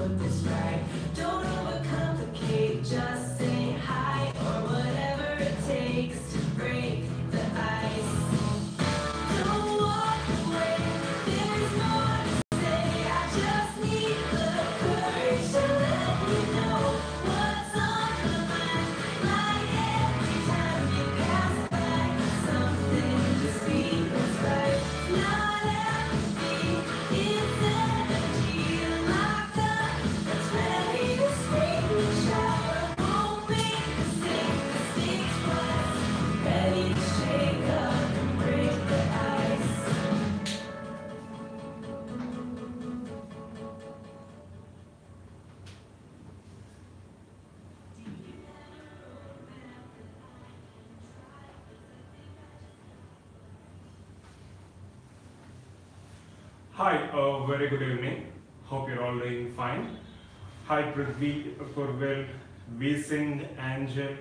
put this right. Don't overcomplicate, just say hi or whatever it takes to break the ice. Don't walk away, there's more to say. I just need the courage to let you know what's on my mind. Like every time you pass by, something just feels right. Not empathy, it's energy locked up, that's ready to scream and shout. Won't make the same mistakes twice. Ready to shake up and break the ice. Hi, very good evening. Hope you're all doing fine. Hi, Prithvi, Purvel, Vising, Angel,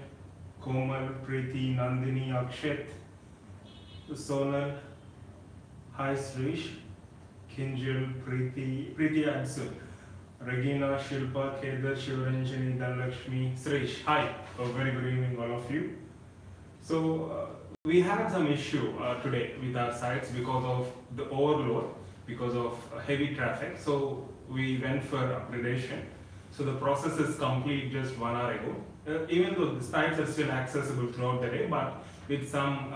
Komal, Preeti, Nandini, Akshat, Sonal. Hi, Srish, Kinjal, Preeti Adsul, Regina, Shilpa, Kedar, Shivaranjani, Dhanlakshmi, Srish. Hi, very good evening, all of you. So, we had some issue today with our sites because of the overload, because of heavy traffic. So we went for upgradation. So the process is complete just 1 hour ago. Even though the sites are still accessible throughout the day, but with some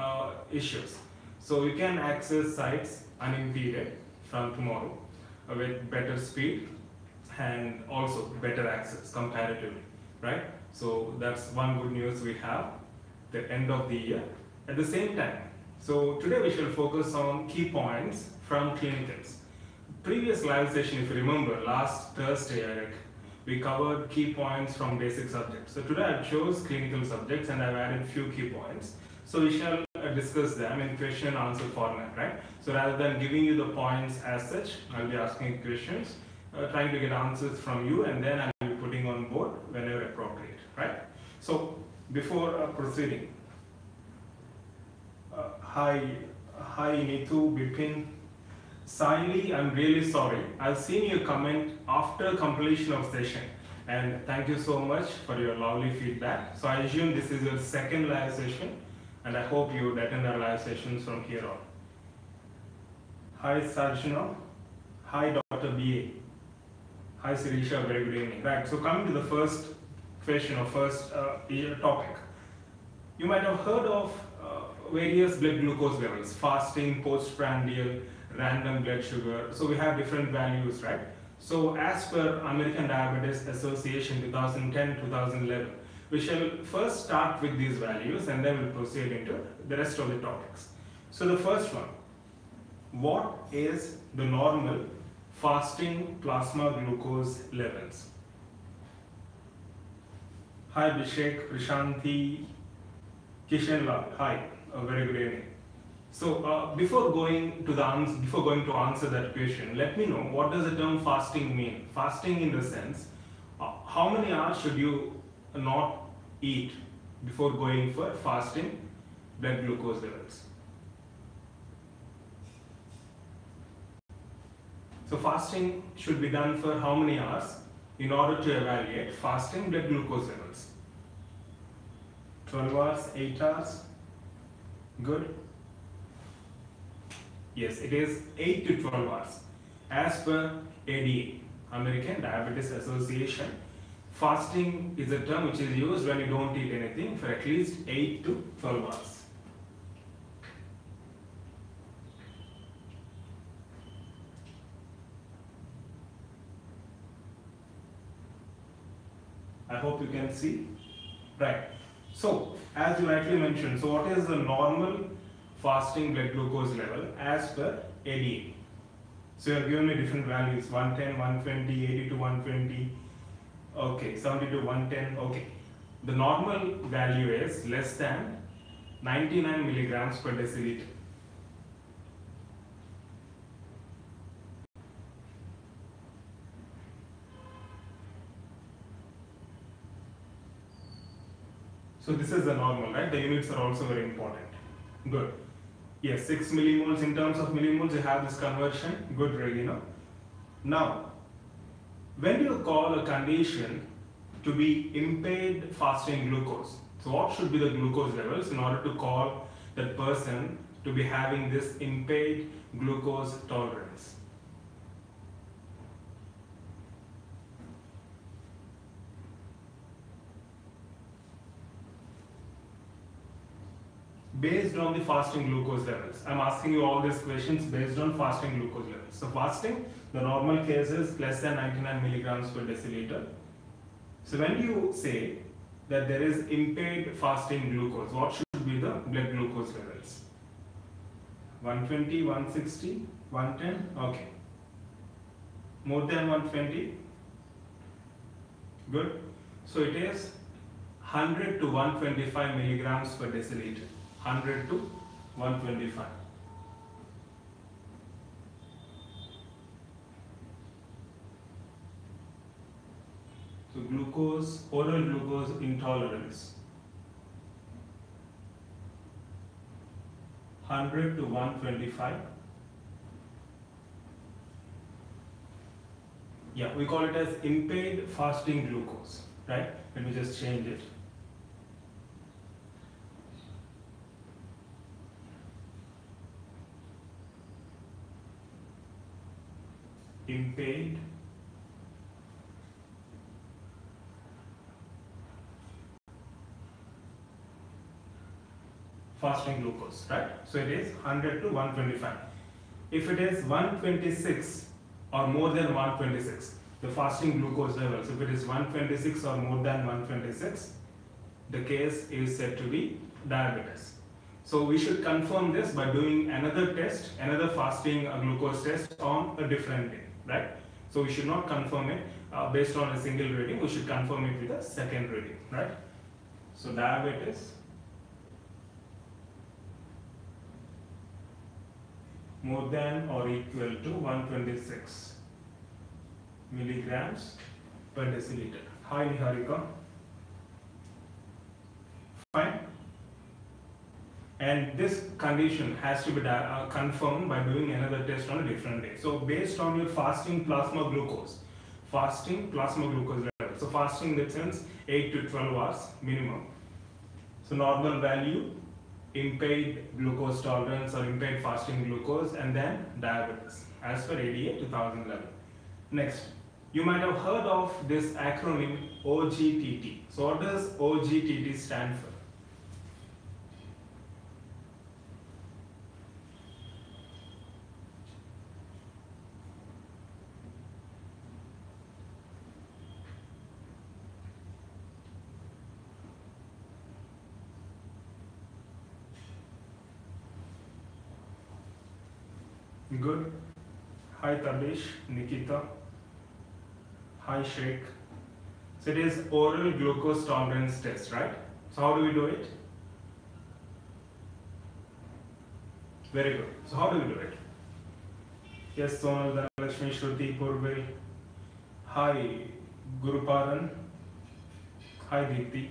issues. So you can access sites unimpeded from tomorrow with better speed and also better access comparatively, right? So that's one good news we have, the end of the year. At the same time, so today we shall focus on key points from clinicals. Previous live session, if you remember, last Thursday, Eric, we covered key points from basic subjects. So today I chose clinical subjects and I've added few key points. So we shall discuss them in question and answer format, right? So rather than giving you the points as such, I'll be asking questions, trying to get answers from you, and then I'll be putting on board whenever appropriate, right? So before proceeding, hi Nitu, Bipin, Saili, I'm really sorry. I've seen your comment after completion of session, and thank you so much for your lovely feedback. So I assume this is your second live session, and I hope you would attend our live sessions from here on. Hi Sarjana, hi Dr. B.A. Hi Sirisha, very good evening. Right, so coming to the first question or first topic. You might have heard of various blood glucose levels, fasting, postprandial, random blood sugar. So we have different values, right? So as per American Diabetes Association 2010-2011, we shall first start with these values and then we'll proceed into the rest of the topics. So the first one, what is the normal fasting plasma glucose levels? Hi Abhishek, Prashanti, Kishan Lal, hi, a very good evening. So before going to answer that question, let me know, what does the term fasting mean? Fasting in the sense, how many hours should you not eat before going for fasting blood glucose levels? So fasting should be done for how many hours in order to evaluate fasting blood glucose levels? 12 hours, 8 hours, good? Yes, it is 8 to 12 hours. As per ADA, American Diabetes Association, fasting is a term which is used when you don't eat anything for at least 8 to 12 hours. I hope you can see. Right. So, as you rightly mentioned, so what is the normal fasting blood glucose level as per ADA? So you have given me different values, 110, 120, 80 to 120, okay, 70 to 110, okay. The normal value is less than 99 milligrams per deciliter. So this is the normal, right? The units are also very important. Good. Yes, 6 millimoles. In terms of millimoles, you have this conversion. Good, Regina. Now, When do you call a condition to be impaired fasting glucose? So what should be the glucose levels in order to call that person to be having this impaired glucose tolerance? Based on the fasting glucose levels. I'm asking you all these questions based on fasting glucose levels. So fasting, the normal case is less than 99 milligrams per deciliter. So when you say that there is impaired fasting glucose, what should be the blood glucose levels? 120, 160, 110, okay. More than 120, good. So it is 100 to 125 milligrams per deciliter. 100 to 125. So glucose, oral glucose intolerance, 100 to 125. Yeah, we call it as impaired fasting glucose, right? Let me just change it. Impaired fasting glucose, right? So it is 100 to 125. If it is 126 or more than 126, the fasting glucose levels, if it is 126 or more than 126, the case is said to be diabetes. So we should confirm this by doing another test, another fasting glucose test on a different day, right? So we should not confirm it based on a single reading, we should confirm it with a second reading, right? So diabetes more than or equal to 126 milligrams per deciliter. Hi Niharika. Fine. And this condition has to be confirmed by doing another test on a different day. So based on your fasting plasma glucose level. So fasting in the sense 8 to 12 hours minimum. So normal value, impaired glucose tolerance or impaired fasting glucose, and then diabetes as per ADA 2011. Next, you might have heard of this acronym OGTT. So what does OGTT stand for? Good. Hi Tabish, Nikita. Hi Sheikh. So it is oral glucose tolerance test, right? So how do we do it? Very good. So how do we do it? Yes, Sonal, Dhanalakshmi, Shruti, Purvil. Hi Guruparan. Hi Deepthi.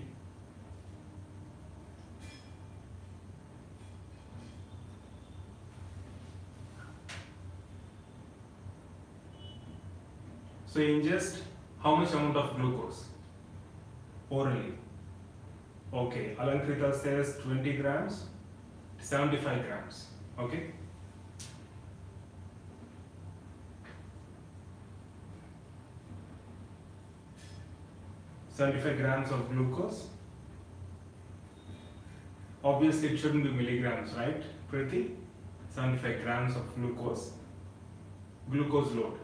So you ingest how much amount of glucose? Orally. Okay, Alankrita says 20 grams, 75 grams. Okay. $75 grams of glucose. Obviously it shouldn't be milligrams, right? Preeti? 75 grams of glucose. Glucose load.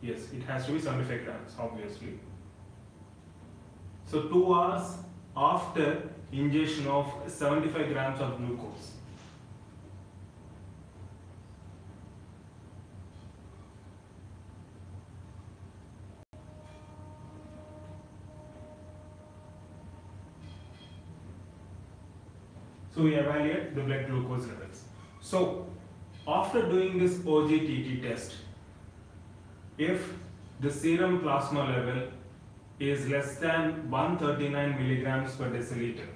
Yes, it has to be 75 grams, obviously. So 2 hours after ingestion of 75 grams of glucose. So we evaluate the blood glucose levels. So after doing this OGTT test, if the serum plasma level is less than 139 milligrams per deciliter,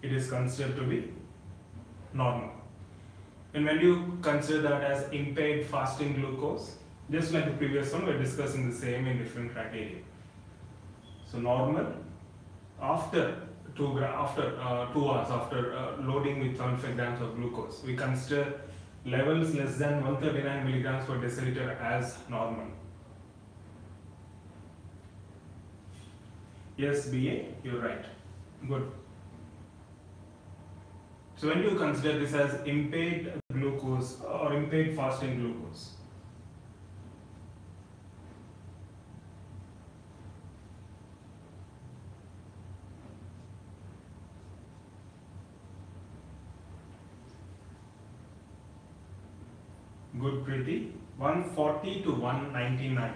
it is considered to be normal. And when you consider that as impaired fasting glucose, just like the previous one, we're discussing the same in different criteria. So normal after 2 hours after loading with 75 grams of glucose, we consider levels less than 139 milligrams per deciliter as normal. Yes, BA, you're right. Good. So when do you consider this as impaired glucose or impaired fasting glucose? Good, Preeti. 140 to 199.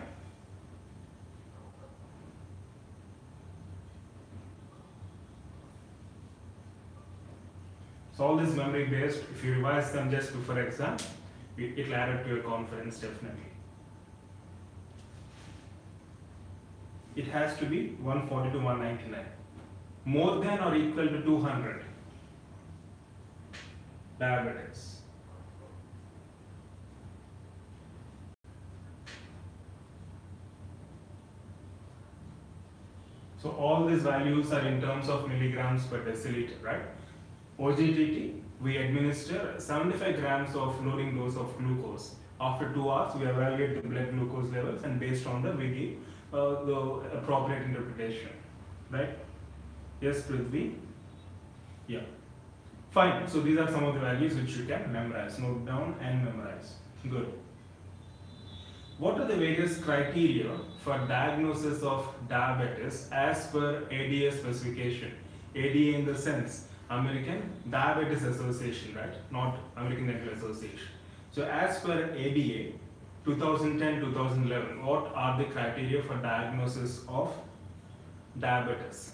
So all this memory based, if you revise them just before exam, it will add up to your confidence definitely. It has to be 140 to 199. More than or equal to 200. Diabetes. So all these values are in terms of milligrams per deciliter, right? OGTT, we administer 75 grams of loading dose of glucose. After 2 hours, we evaluate the blood glucose levels, and based on that, we give the appropriate interpretation, right? Yes, Prithvi? Yeah. Fine. So these are some of the values which you can memorize, note down and memorize. Good. What are the various criteria for diagnosis of diabetes as per ADA specification? ADA in the sense American Diabetes Association, right? Not American Dental Association. So as per ADA 2010-2011, what are the criteria for diagnosis of diabetes?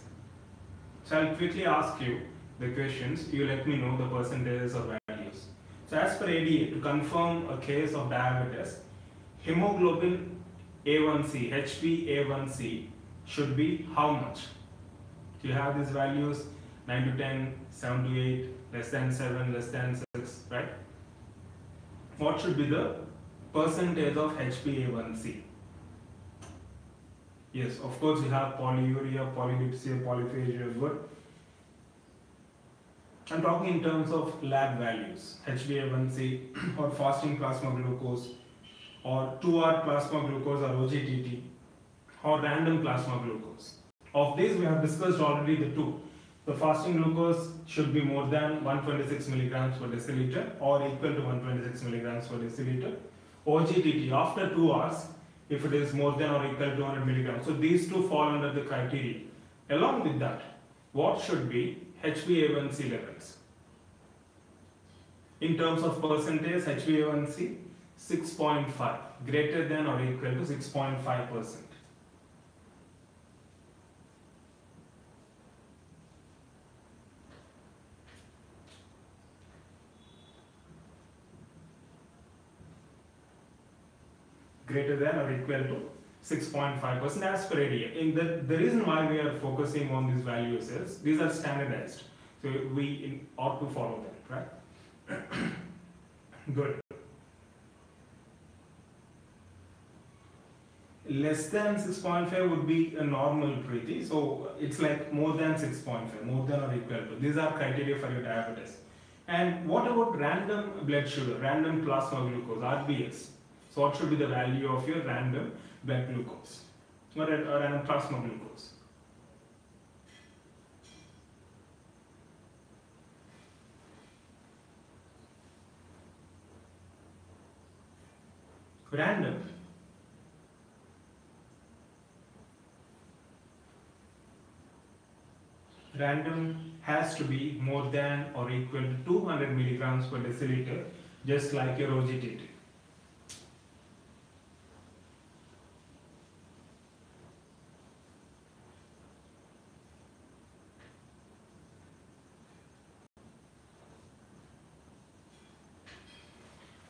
So I'll quickly ask you the questions. You let me know the percentages or values. So as per ADA, to confirm a case of diabetes, hemoglobin A1C, HbA1c should be how much? Do you have these values? 9 to 10, 7 to 8, less than 7, less than 6, right? What should be the percentage of HbA1c? Yes, of course you have polyuria, polydipsia, polyphagia, good. I'm talking in terms of lab values, HbA1c or fasting plasma glucose or 2-hour plasma glucose or OGTT or random plasma glucose. Of these we have discussed already the two. The fasting glucose should be more than 126 milligrams per deciliter or equal to 126 milligrams per deciliter. OGTT after 2 hours, if it is more than or equal to 200 milligrams. So these two fall under the criteria. Along with that, what should be HbA1c levels? In terms of percentage, HbA1c 6.5, greater than or equal to 6.5%. Greater than or equal to 6.5% as per ADA. In the reason why we are focusing on these values is these are standardized, so we ought to follow them, right? Good. Less than 6.5 would be a normal, Preeti. So it's like more than 6.5, more than or equal to. These are criteria for your diabetes. And what about random blood sugar, random plasma glucose, RBS? So what should be the value of your random blood glucose or random plasma glucose? Random has to be more than or equal to 200 milligrams per deciliter, just like your OGTT.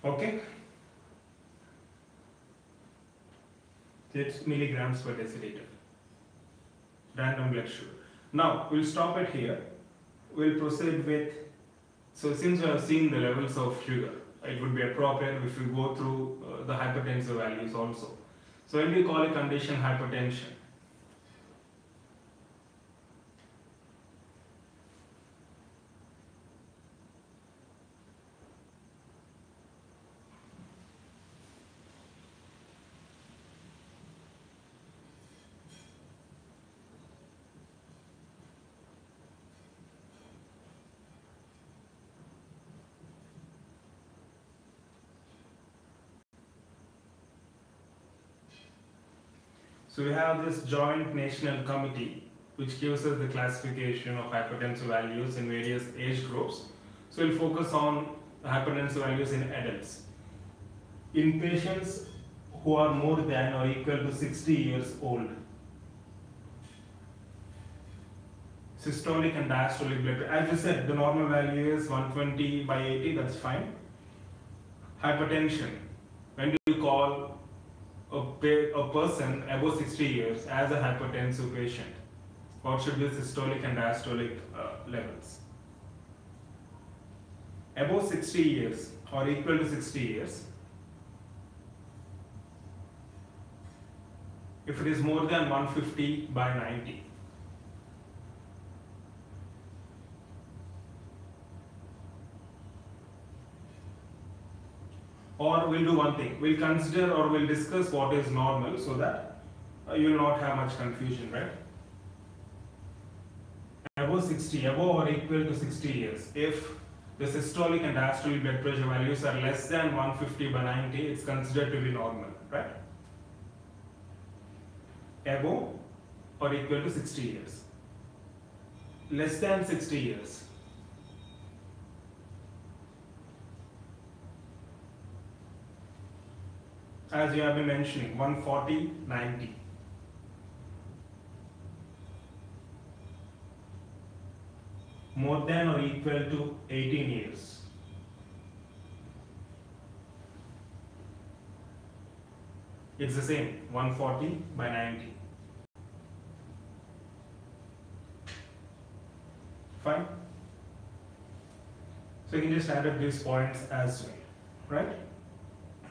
Okay, it's milligrams per deciliter, random blood sugar. Now we'll stop it here. we'll proceed with, so since we have seen the levels of sugar, it would be appropriate if we go through the hypertensive values also. So when we call a condition hypertension? So we have this joint national committee which gives us the classification of hypertensive values in various age groups. So we'll focus on hypertensive values in adults. In patients who are more than or equal to 60 years old, systolic and diastolic blood pressure, as I said, the normal value is 120/80, that's fine. Hypertension, when do you call a person above 60 years as a hypertensive patient? What should be systolic and diastolic levels? Above 60 years or equal to 60 years. If it is more than 150/90. Or we'll do one thing, we'll consider or we'll discuss what is normal so that you will not have much confusion, right? Above 60, above or equal to 60 years, if the systolic and diastolic blood pressure values are less than 150/90, it's considered to be normal, right? Above or equal to 60 years. Less than 60 years. As you have been mentioning, 140/90. More than or equal to 18 years. It's the same, 140/90. Fine? So you can just add up these points as well, right?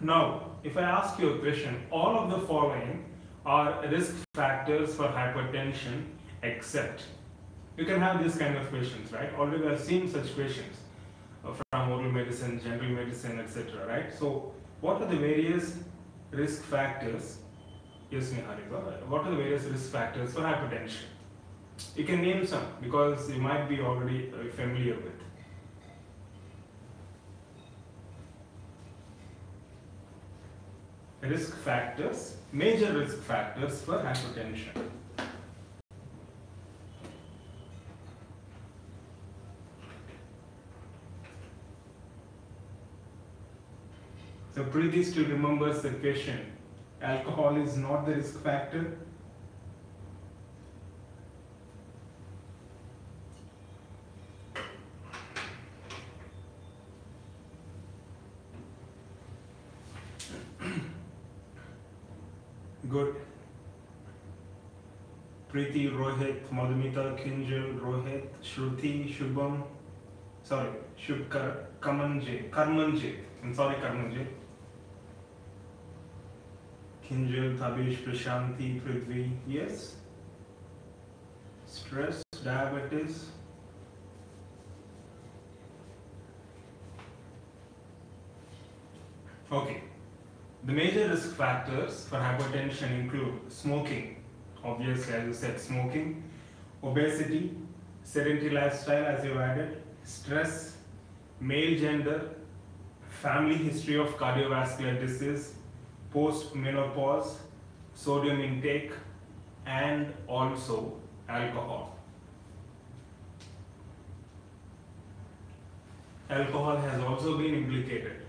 Now, if I ask you a question, all of the following are risk factors for hypertension except. You can have this kind of questions, right? Already we have seen such questions from oral medicine, general medicine, etc., right? So, what are the various risk factors? Yes, Niharika, what are the various risk factors for hypertension? You can name some because you might be already familiar with. Risk factors, major risk factors for hypertension. So Preeti still remembers the question. Alcohol is not the risk factor. Good. Preeti, Rohit, Madhumita, Kinjal, Rohit, Shruti, Shubham, sorry, Karmanjit, I'm sorry, Karmanjit. Kinjal, Tabish, Prashanti, Prithvi, yes. Stress, diabetes. Okay. The major risk factors for hypertension include smoking, obviously as you said, smoking, obesity, sedentary lifestyle as you added, stress, male gender, family history of cardiovascular disease, post-menopause, sodium intake, and also alcohol. Alcohol has also been implicated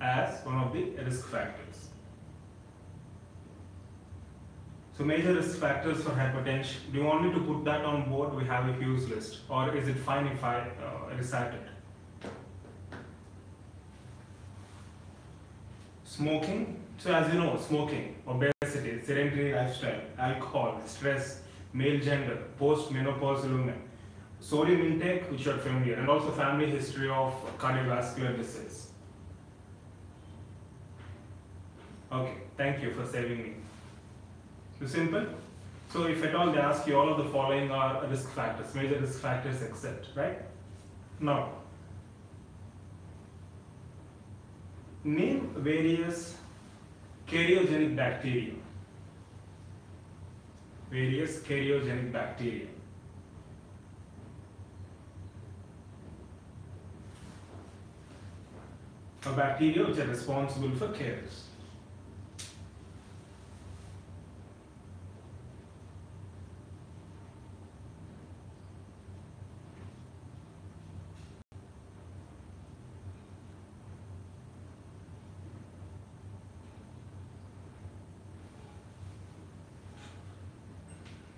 as one of the risk factors. So major risk factors for hypertension. Do you want me to put that on board? We have a huge list. Or is it fine if I recite it? Smoking. So as you know, smoking, obesity, sedentary lifestyle, alcohol, stress, male gender, post-menopausal women. sodium intake, which are familiar, and also family history of cardiovascular disease. Okay, thank you for saving me. Too simple? So if at all they ask you all of the following are risk factors, major risk factors except, right? Now, name various cariogenic bacteria. Various cariogenic bacteria. A bacteria which are responsible for caries.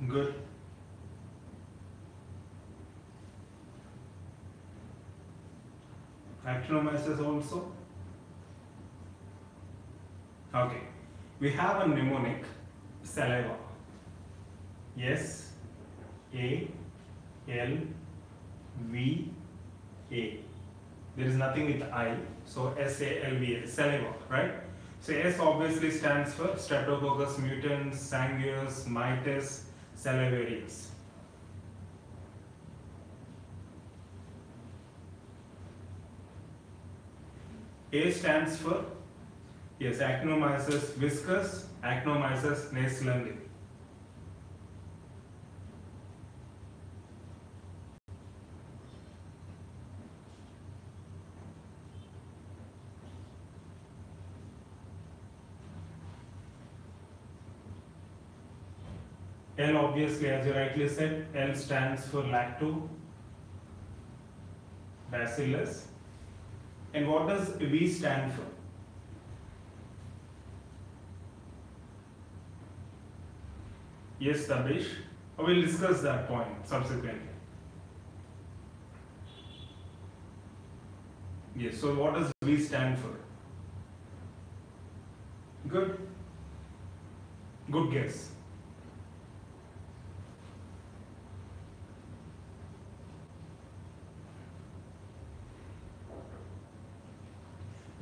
Good. Actinomyces also. Okay. We have a mnemonic saliva. S A L V A. There is nothing with I, so SALVA, saliva, right? So S obviously stands for Streptococcus mutans, sanguis, mitis, salivarius. A stands for, yes, Actinomyces viscus, Actinomyces nasalandi. L obviously, as you rightly said, L stands for lactobacillus. And what does V stand for? Yes, Tabish. We'll discuss that point subsequently. Yes, so what does V stand for? Good. Good guess.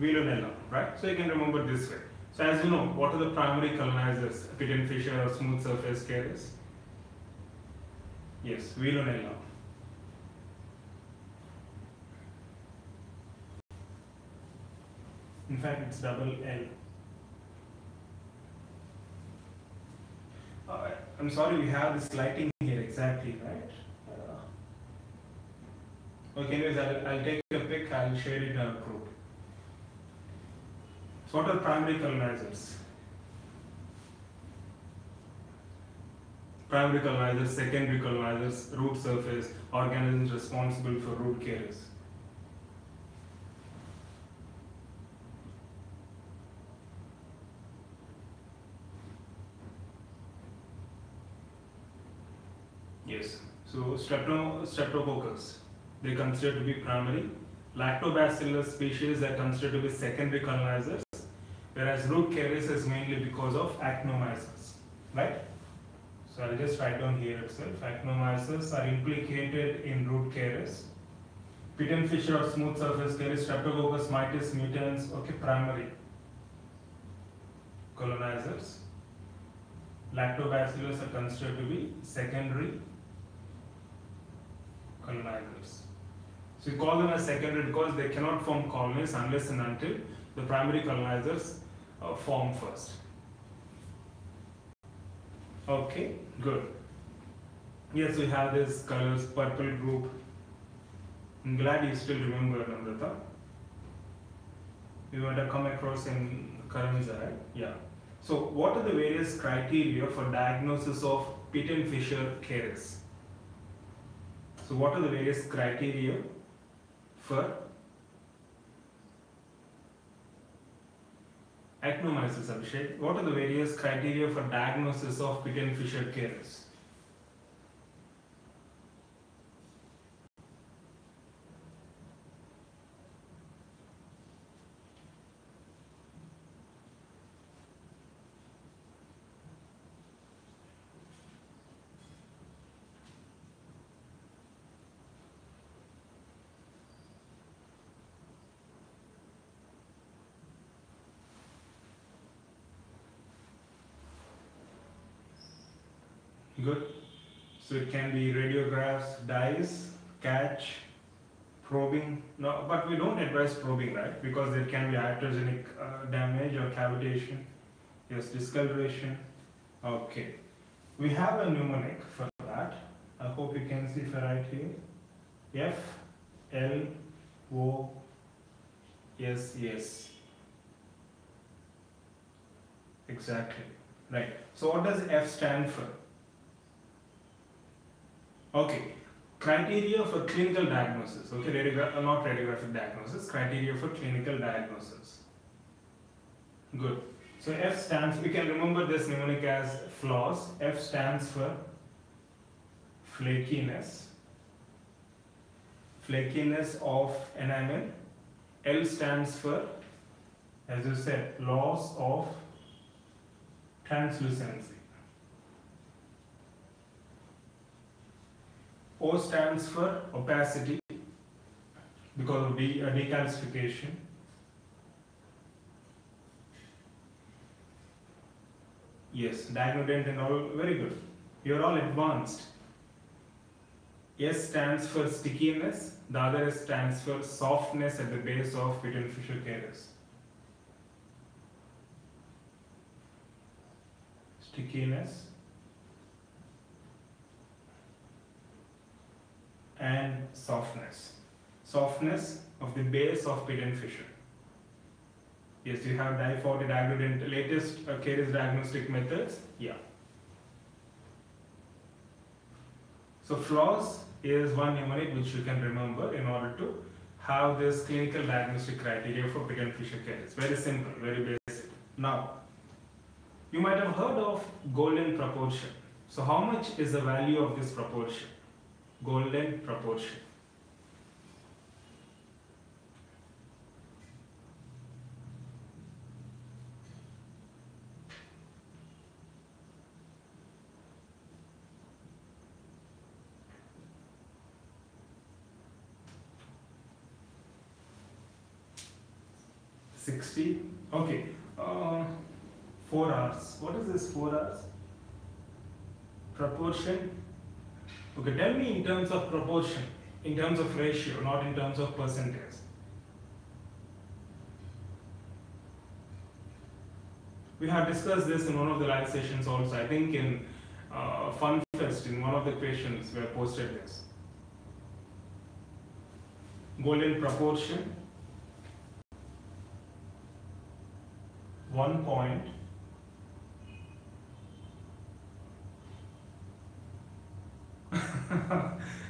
Veillonella, right? So you can remember this way. So as you know, what are the primary colonizers? Pit and fissure or smooth surface caries? Yes, Veillonella. In fact, it's double L. I'm sorry, we have this lighting here exactly, right? Okay, anyways, I'll take a pic, I'll share it in our group. So what are primary colonizers? Primary colonizers, secondary colonizers, root surface, organisms responsible for root caries. Yes, so Streptococcus, they consider to be primary. Lactobacillus species are considered to be secondary colonizers, whereas root caries is mainly because of Actinomyces, right? So I'll just write down here itself. Actinomyces are implicated in root caries. Pit and fissure or smooth surface caries, Streptococcus mitis mutans, okay, primary colonizers. Lactobacillus are considered to be secondary colonizers. So we call them as secondary because they cannot form colonies unless and until the primary colonizers form first. Okay, good. Yes, we have this colors, purple group. I'm glad you still remember, Namrata. You might have come across in Karanza, right? Yeah. So what are the various criteria for diagnosis of pit and fissure caries? So what are the various criteria for Actinomyces, Abhishek? What are the various criteria for diagnosis of pit and fissure caries? Good. So it can be radiographs, dyes, catch, probing. No, but we don't advise probing, right? Because there can be iatrogenic damage or cavitation. Yes, discoloration. Okay. We have a mnemonic for that. I hope you can see if I write here. F, L, O, S, S. Exactly. Right. So what does F stand for? Okay. Criteria for clinical diagnosis. Okay, not radiographic diagnosis. Criteria for clinical diagnosis. Good. So F stands, we can remember this mnemonic as flaws. F stands for flakiness. Flakiness of enamel. L stands for, as you said, loss of translucency. O stands for opacity because of decalcification. Yes, diagonodent and all, very good. You're all advanced. S stands for stickiness, the other S stands for softness at the base of pit and fissure caries. Stickiness and softness. Softness of the base of pit and fissure. Yes, you have di-40 diagonodent, latest caries diagnostic methods. Yeah. So flaws is one mnemonic which you can remember in order to have this clinical diagnostic criteria for pit and fissure caries. Very simple, very basic. Now, you might have heard of golden proportion. So how much is the value of this proportion? Golden proportion. Okay, 4 hours. What is this 4 hours? Proportion. Okay, tell me in terms of proportion, in terms of ratio, not in terms of percentage. We have discussed this in one of the live sessions also. I think in FunFest, in one of the questions, we have posted this. Golden proportion. 1 point.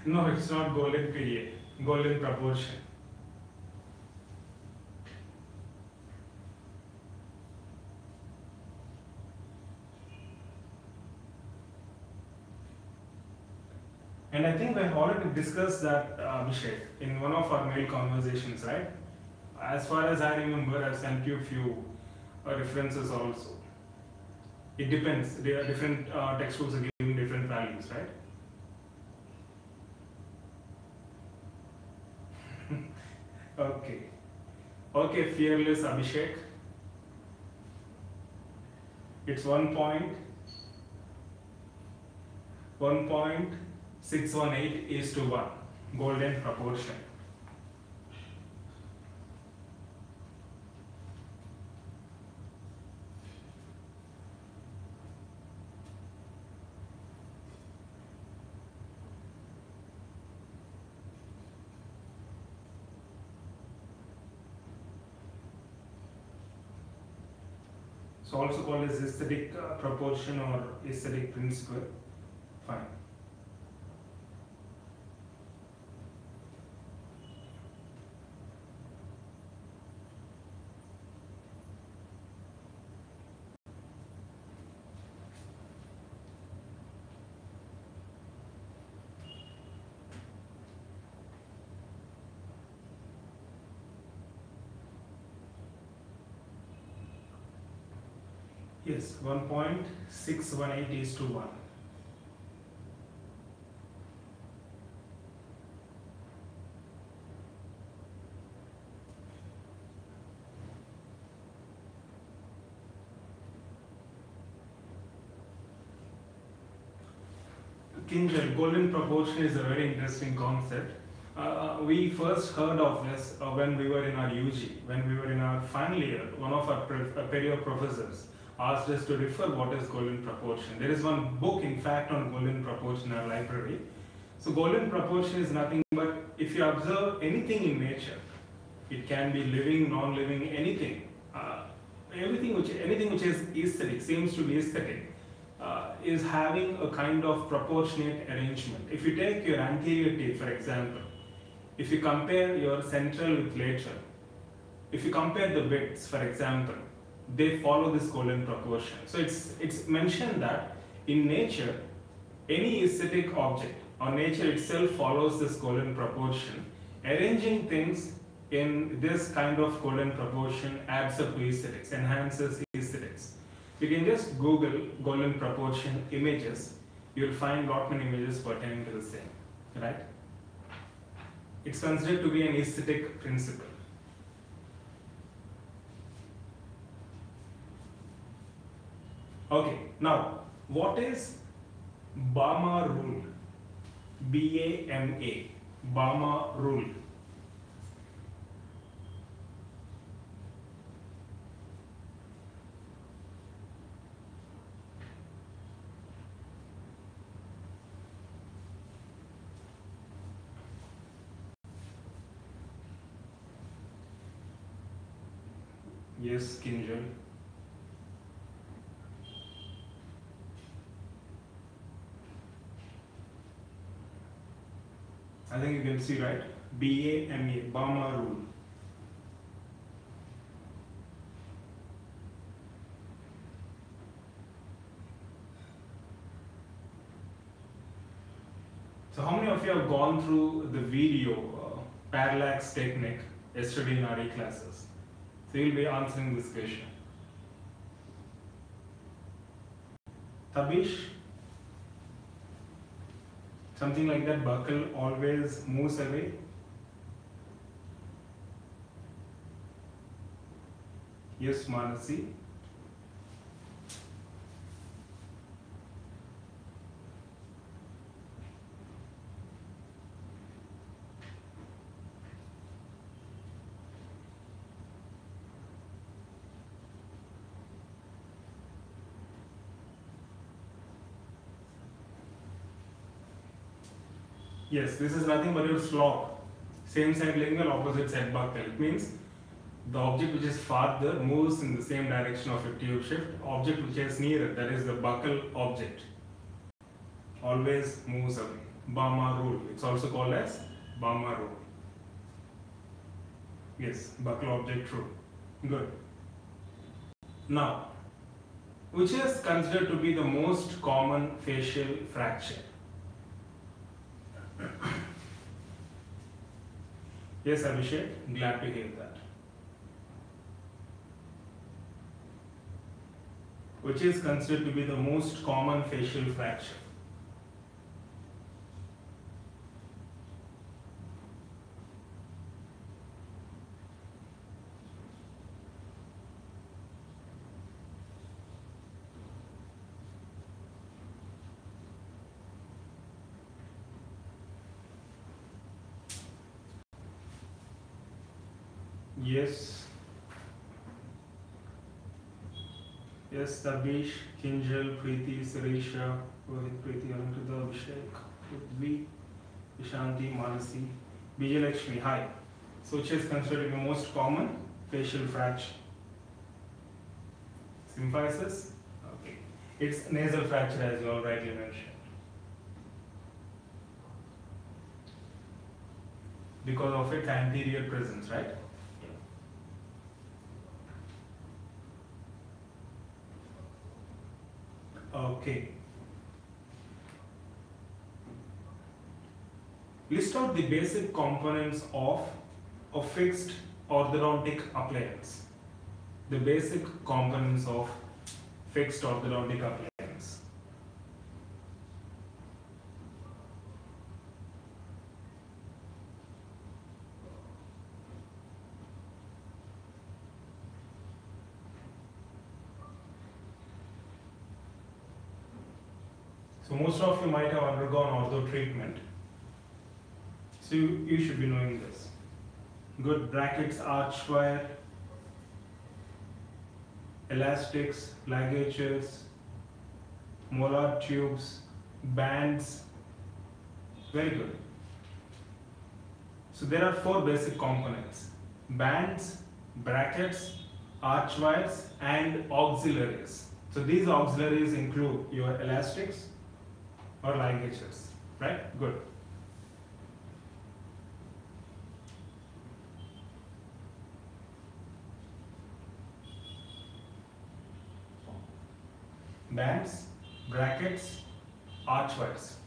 No, it's not golden period, golden proportion. And I think we have already discussed that, Abhishek, in one of our mail conversations, right? As far as I remember, I've sent you a few references also. It depends. There are different textbooks are giving different values, right? Okay. Okay, fearless Abhishek. It's 1.618 is to 1. Golden proportion. So also called as aesthetic proportion or aesthetic principle. Fine. Yes, 1.618 is to 1. Kinjal, golden proportion is a very interesting concept. We first heard of this when we were in our UG, when we were in our final year. One of our perio professors asked us to refer what is golden proportion. There is one book, in fact, on golden proportion in our library. So golden proportion is nothing but if you observe anything in nature, it can be living, non-living, anything. Anything which is aesthetic, seems to be aesthetic, is having a kind of proportionate arrangement. If you take your anterior teeth, for example, if you compare your central with lateral, if you compare the widths, for example, they follow this golden proportion. So it's mentioned that in nature, any aesthetic object or nature itself follows this golden proportion. Arranging things in this kind of golden proportion adds up to aesthetics, enhances aesthetics. You can just Google golden proportion images. You'll find lot many images pertaining to the same, right? It's considered to be an aesthetic principle. Okay, now what is Bama rule? B-A-M-A, Bama rule. Yes, Kinjal. I think you can see, right? B-A-M-A, Bama rule. So how many of you have gone through the video parallax technique yesterday in RE classes? So you'll be answering this question. Tabish? Something like that, buckle always moves away. Yes, Manasi. Yes, this is nothing but your slot. Same side lingual, opposite side buckle. It means the object which is farther moves in the same direction of your tube shift. Object which is nearer, that is the buckle object, always moves away. Bama rule. It's also called as Bama rule. Yes, buckle object true. Good. Now, which is considered to be the most common facial fracture? Yes, Abhishek, glad to hear that. Which is considered to be the most common facial fracture? Yes. Yes, Tabish, Kinjal, Preeti, Suresha, Rohit, Preeti, Anantudha, Abhishek, Prithvi, Ishanti, Manasi, Vijayalakshmi, hi. So which is considered the most common facial fracture? Symphysis? Okay. It's nasal fracture as you all rightly mentioned. Because of its anterior presence, right? Okay. List out the basic components of a fixed orthodontic appliance. The basic components of fixed orthodontic appliance. So most of you might have undergone ortho treatment. So you should be knowing this. Good. Brackets, arch wire, elastics, ligatures, molar tubes, bands. Very good. So there are four basic components: bands, brackets, arch wires, and auxiliaries. So these auxiliaries include your elastics or ligatures, right? Good. Bands, brackets, arch wires.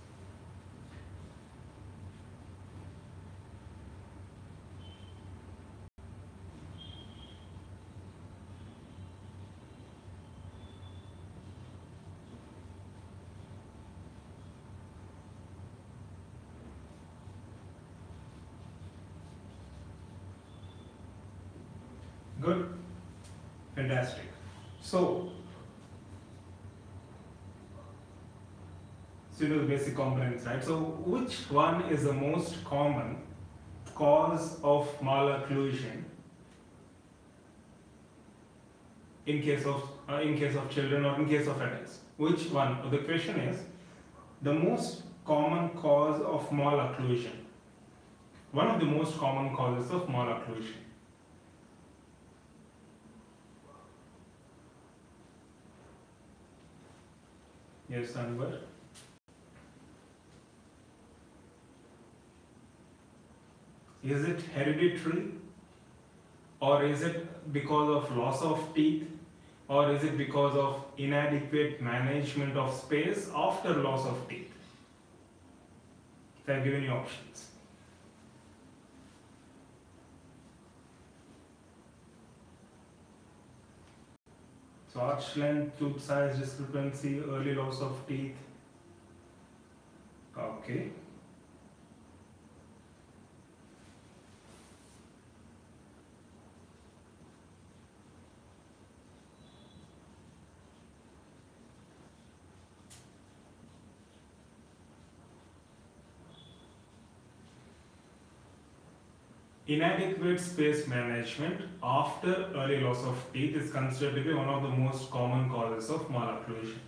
Good. Fantastic. So you know the basic components, right? So which one is the most common cause of malocclusion in case of children or in case of adults? Which one? The question is the most common cause of malocclusion. One of the most common causes of malocclusion. Yes, Anwar. Is it hereditary, or is it because of loss of teeth, or is it because of inadequate management of space after loss of teeth? So I've given you options. So arch length, tooth size discrepancy, early loss of teeth. Okay. Inadequate space management after early loss of teeth is considered to be one of the most common causes of malocclusion.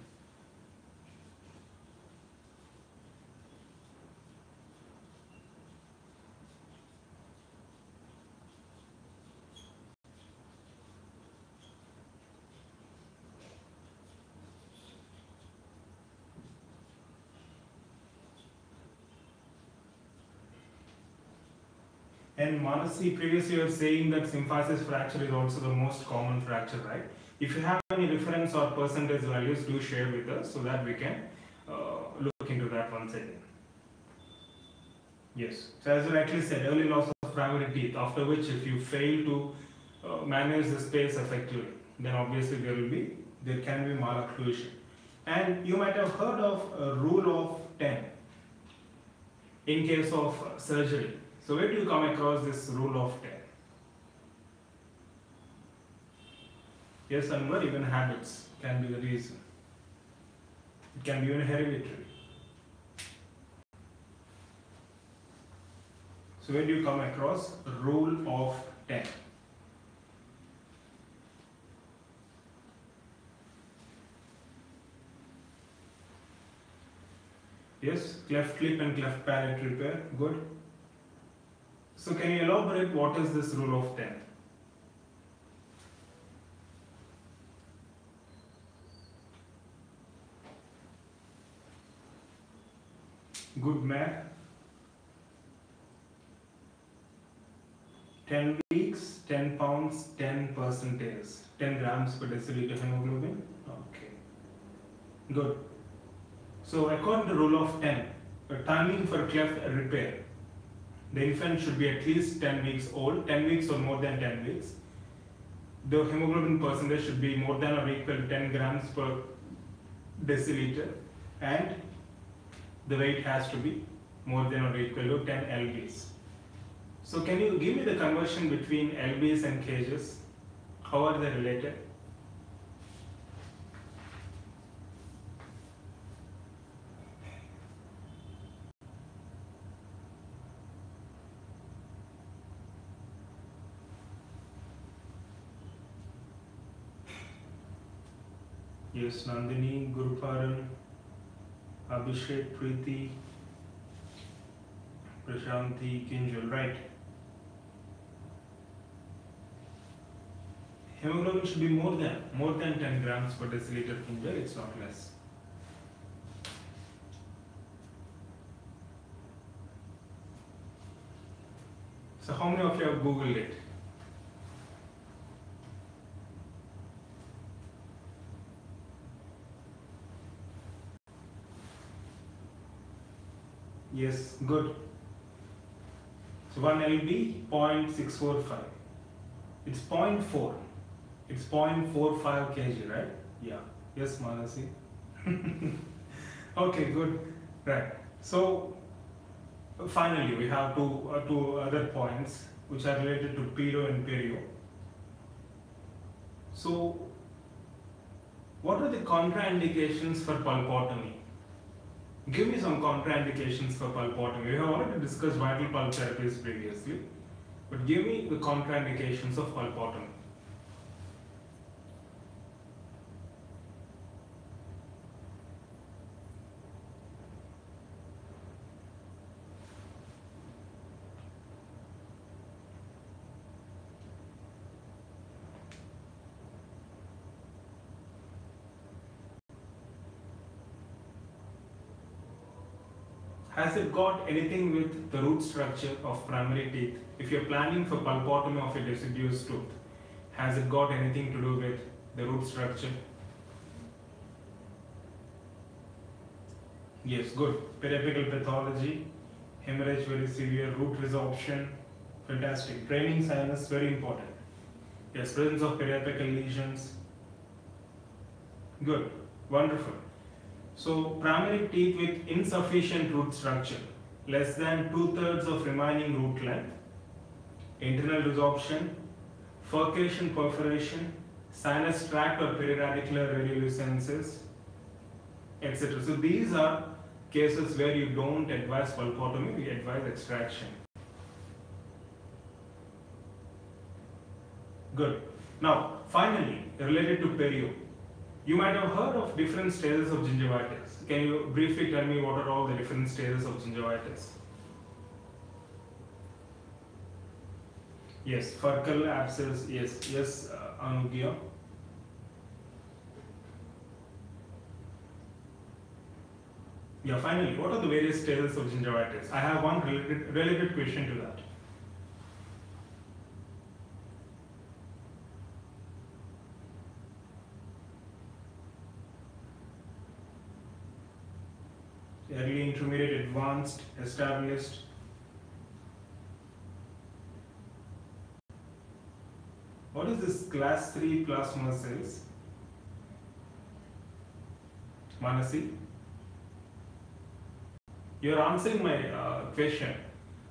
And Manasi, previously you were saying that symphysis fracture is also the most common fracture, right? If you have any reference or percentage values, do share with us so that we can look into that once again. Yes. So as you rightly said, early loss of primary teeth, after which if you fail to manage the space effectively, then obviously there can be malocclusion. And you might have heard of rule of 10 in case of surgery. So where do you come across this rule of 10? Yes, Anwar, even habits can be the reason. It can be even hereditary. So where do you come across rule of 10? Yes, cleft lip and cleft palate repair. Good. So can you elaborate what is this rule of 10? Good math. 10 weeks, 10 pounds, 10 percentage. 10 grams per deciliter hemoglobin. Okay. Good. So according to rule of 10, timing for cleft repair, the infant should be at least 10 weeks old, 10 weeks or more than 10 weeks. The hemoglobin percentage should be more than or equal to 10 grams per deciliter, and the weight has to be more than or equal to 10 lbs. So can you give me the conversion between lbs and kgs? How are they related? Yes, Nandini, Guruparan, Abhishek, Preeti, Prashanti, Kinjal, right. Hemoglobin should be more than 10 grams per deciliter, Kinjal, it's not less. So how many of you have Googled it? Yes, good. So 1 lb, 0.645. It's 0.4. It's 0.45 kg, right? Yeah. Yes, Manasi. Okay, good. Right. So finally, we have two other points which are related to pedo and perio. So, what are the contraindications for pulpotomy? Give me some contraindications for pulpotomy. We have already discussed vital pulp therapies previously, but give me the contraindications of pulpotomy. Has it got anything with the root structure of primary teeth? If you're planning for pulpotomy of a deciduous tooth, has it got anything to do with the root structure? Yes, good. Periapical pathology, hemorrhage very severe, root resorption, fantastic. Draining sinus, very important. Yes, presence of periapical lesions. Good, wonderful. So, primary teeth with insufficient root structure, less than 2/3 of remaining root length, internal resorption, furcation perforation, sinus tract or periradicular radiolucences, etc. So, these are cases where you don't advise pulpotomy, we advise extraction. Good. Now, finally, related to perio. You might have heard of different stages of gingivitis. Can you briefly tell me what are all the different stages of gingivitis? Yes, furcal abscess, yes, Anugia. Yeah, finally, what are the various stages of gingivitis? I have one related question to that. Early, intermediate, advanced, established. What is this class 3 plasma cells? Manasi? You're answering my question.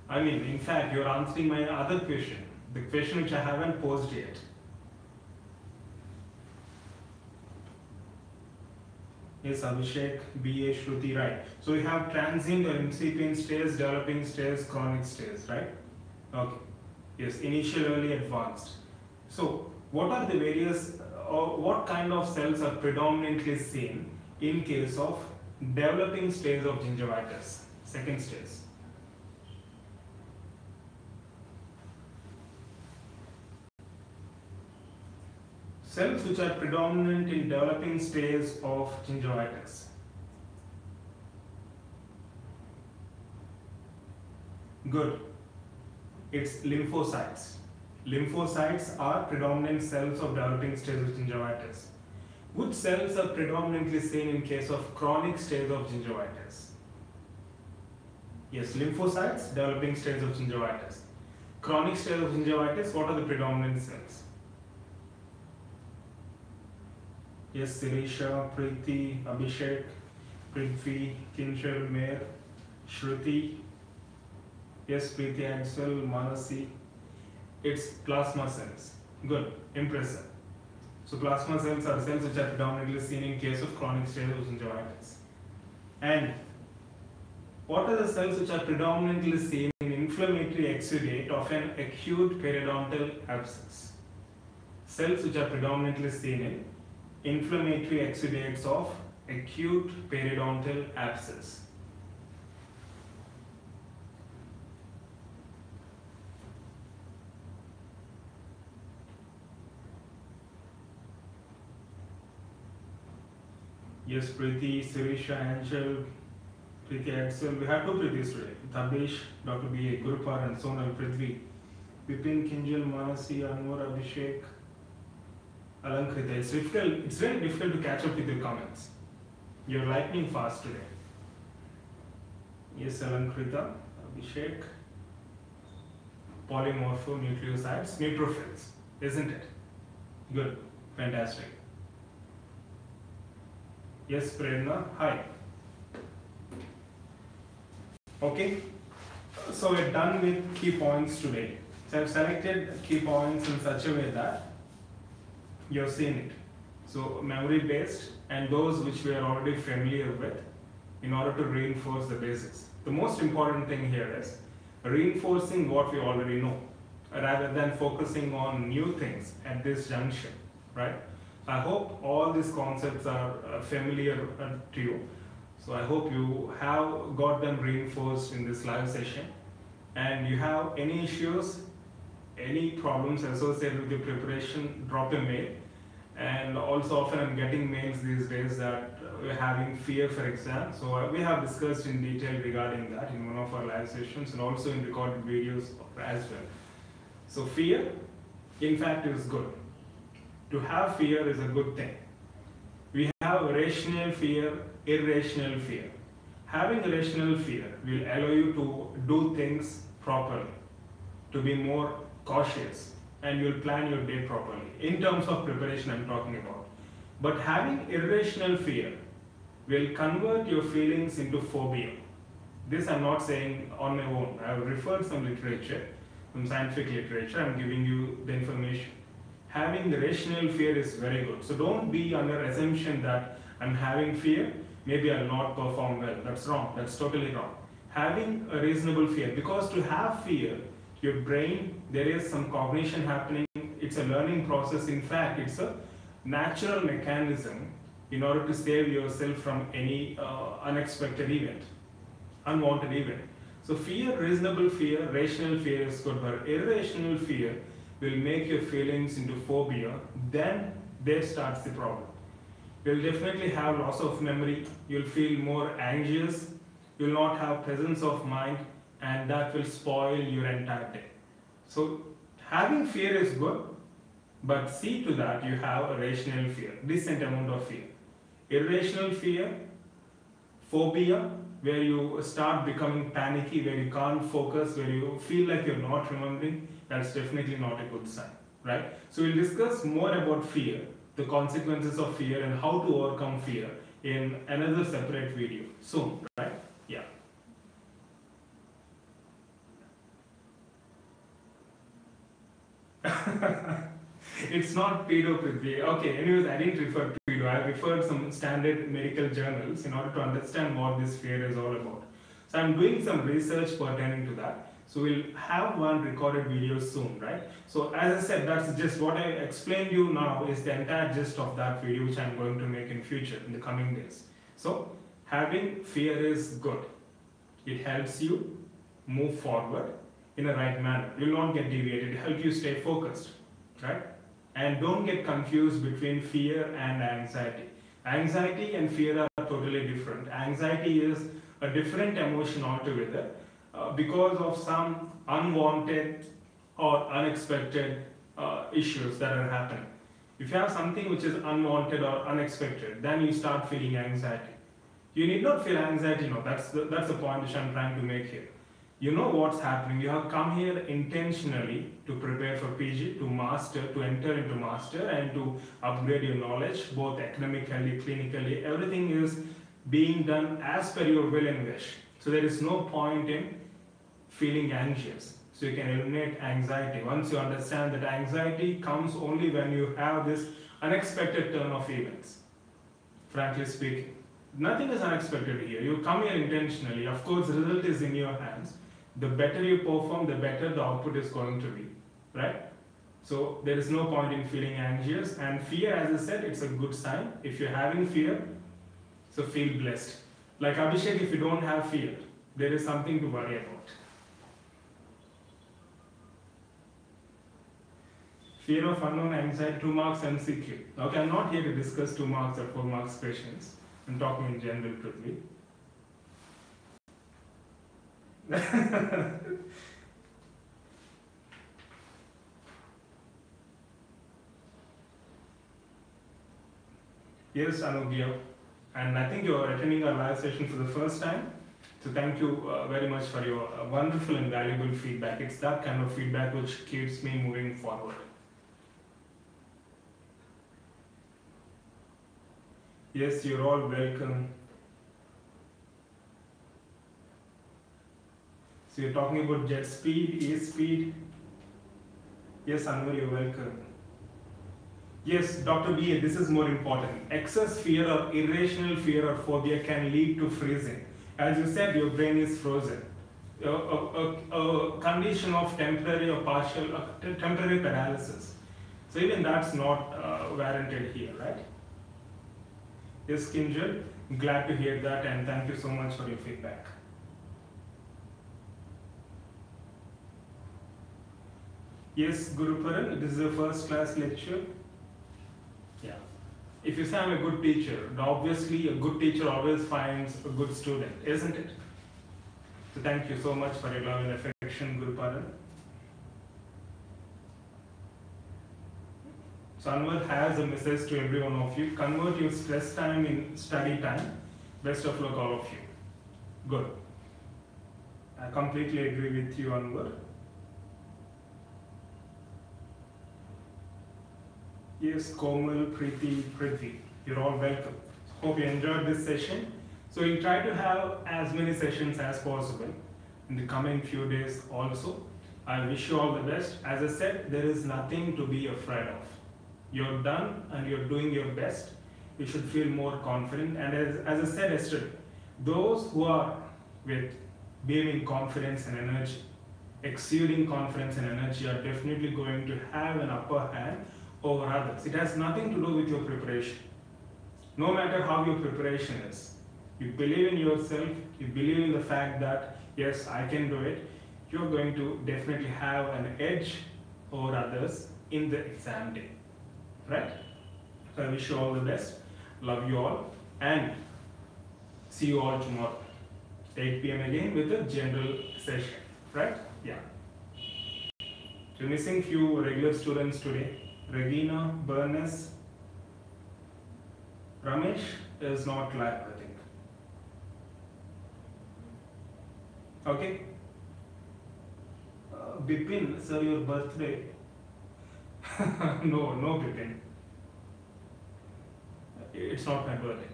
I mean, in fact, you're answering my other question. The question which I haven't posed yet. Yes, Abhishek, BA, Shruti, right. So we have transient or incipient stage, developing stage, chronic stage, right? Okay. Yes, initial, early, advanced. So what are the various, or what kind of cells are predominantly seen in case of developing stage of gingivitis, second stage? Cells which are predominant in developing stage of gingivitis. Good. It's lymphocytes. Lymphocytes are predominant cells of developing stage of gingivitis. Which cells are predominantly seen in case of chronic stage of gingivitis? Yes, lymphocytes, developing stage of gingivitis. Chronic stage of gingivitis, what are the predominant cells? Yes, Sirisha, Preeti, Abhishek, Prithvi, Kinshal, Mayor, Shruti. Yes, Preeti, Axel, Manasi. It's plasma cells. Good, impressive. So plasma cells are cells which are predominantly seen in case of chronic stage of gingivitis. And what are the cells which are predominantly seen in inflammatory exudate of an acute periodontal abscess? Cells which are predominantly seen in inflammatory exudates of acute periodontal abscess. Yes, Preeti, Sirisha, Angel, Preeti, Axel. We have two Preetis today. Tabesh, Dr. B.A., Gurupar, and Sonal, Prithvi. Vipin, Kinjal, Manasi, Anwar, Abhishek, Alankrita. It's really difficult to catch up with your comments. You're lightning fast today. Yes, Alankrita, Abhishek. Polymorphonucleosides, neutrophils, isn't it? Good, fantastic. Yes, Prerna, hi. Okay, so we're done with key points today. So I've selected key points in such a way that you've seen it. So memory based and those which we are already familiar with in order to reinforce the basics. The most important thing here is reinforcing what we already know rather than focusing on new things at this junction, right? I hope all these concepts are familiar to you. So I hope you have got them reinforced in this live session. And you have any issues, any problems associated with your preparation, drop a mail. And also often I'm getting mails these days that we're having fear for exam. So we have discussed in detail regarding that in one of our live sessions and also in recorded videos as well. So fear, in fact, is good. To have fear is a good thing. We have rational fear, irrational fear. Having a rational fear will allow you to do things properly, to be more cautious, and you'll plan your day properly. In terms of preparation, I'm talking about. But having irrational fear will convert your feelings into phobia. This I'm not saying on my own. I've referred some literature, some scientific literature. I'm giving you the information. Having the rational fear is very good. So don't be under assumption that I'm having fear, maybe I'll not perform well. That's wrong. That's totally wrong. Having a reasonable fear, because to have fear, your brain, there is some cognition happening. It's a learning process. In fact, it's a natural mechanism in order to save yourself from any unexpected event, unwanted event. So fear, reasonable fear, rational fear is good, but irrational fear will make your feelings into phobia. Then there starts the problem. You'll definitely have loss of memory. You'll feel more anxious. You'll not have presence of mind, and that will spoil your entire day. So having fear is good, but see to that you have a rational fear, decent amount of fear. Irrational fear, phobia, where you start becoming panicky, where you can't focus, where you feel like you're not remembering, that's definitely not a good sign, right? So we'll discuss more about fear, the consequences of fear and how to overcome fear in another separate video soon, right? Yeah. It's not pedo, Prithvi. Okay, anyways, I didn't refer to pedo. I referred some standard medical journals in order to understand what this fear is all about. So I'm doing some research pertaining to that. So we'll have one recorded video soon, right? So as I said, that's just what I explained you now is the entire gist of that video which I'm going to make in future, in the coming days. So having fear is good. It helps you move forward in a right manner. You will not get deviated. It helps you stay focused, right? And don't get confused between fear and anxiety. Anxiety and fear are totally different. Anxiety is a different emotion altogether because of some unwanted or unexpected issues that are happening. If you have something which is unwanted or unexpected, then you start feeling anxiety. You need not feel anxiety, no. That's the point which I'm trying to make here. You know what's happening. You have come here intentionally to prepare for PG, to master, to enter into master and to upgrade your knowledge, both academically, clinically. Everything is being done as per your will and wish. So there is no point in feeling anxious. So you can eliminate anxiety. Once you understand that anxiety comes only when you have this unexpected turn of events, frankly speaking. Nothing is unexpected here. You come here intentionally. Of course, the result is in your hands. The better you perform, the better the output is going to be, right? So there is no point in feeling anxious, and fear, as I said, it's a good sign. If you're having fear, so feel blessed. Like Abhishek, if you don't have fear, there is something to worry about. Fear of unknown, anxiety, 2 marks MCQ. Okay, I'm not here to discuss 2 marks or 4 marks questions. I'm talking in general, Prithvi. Yes, Anugya. And I think you're attending our live session for the first time. So thank you very much for your wonderful and valuable feedback. It's that kind of feedback which keeps me moving forward. Yes, you're all welcome. So you're talking about jet speed, air speed. Yes, Anwar, you're welcome. Yes, Dr. B, this is more important. Excess fear or irrational fear or phobia can lead to freezing. As you said, your brain is frozen. A condition of temporary or partial, temporary paralysis. So even that's not warranted here, right? Yes, Kinjal, glad to hear that, and thank you so much for your feedback. Yes, Guru Paran, this is a first class lecture. Yeah. If you say I'm a good teacher, obviously a good teacher always finds a good student, isn't it? So thank you so much for your love and affection, Guru Paran. So Anwar has a message to every one of you. Convert your stress time in study time. Best of luck, all of you. Good. I completely agree with you, Anwar. Yes, Komal, Preeti, Prithvi, you're all welcome. Hope you enjoyed this session. So we'll try to have as many sessions as possible in the coming few days also. I wish you all the best. As I said, there is nothing to be afraid of. You're done and you're doing your best. You should feel more confident. And as I said yesterday, those who are with beaming confidence and energy, exuding confidence and energy are definitely going to have an upper hand over others. It has nothing to do with your preparation. No matter how your preparation is, you believe in yourself, you believe in the fact that yes, I can do it, you're going to definitely have an edge over others in the exam day. Right? So I wish you all the best. Love you all, and see you all tomorrow, 8 p.m. again with a general session. Right? Yeah. We're missing few regular students today. Regina, Bernice, Ramesh is not live, I think. Okay. Bipin, sir, your birthday. No, Bipin. It's not my birthday.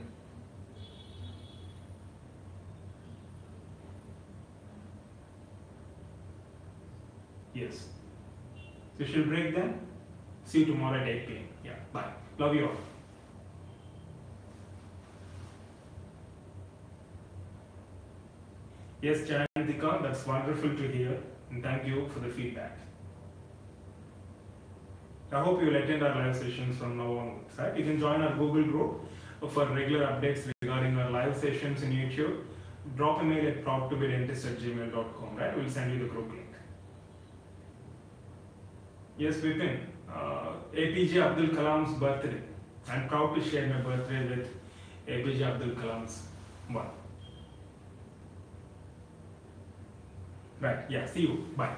Yes. So she'll break then. See you tomorrow at 8 p.m. Yeah, bye. Love you all. Yes, Jayantika, that's wonderful to hear, and thank you for the feedback. I hope you will attend our live sessions from now onwards. Right? You can join our Google group for regular updates regarding our live sessions in YouTube. Drop a mail at proudtobedentist@gmail.com. Right? We'll send you the group link. Yes, Vipin. APJ Abdul Kalam's birthday. I'm proud to share my birthday with APJ Abdul Kalam's one. Right, yeah, see you. Bye.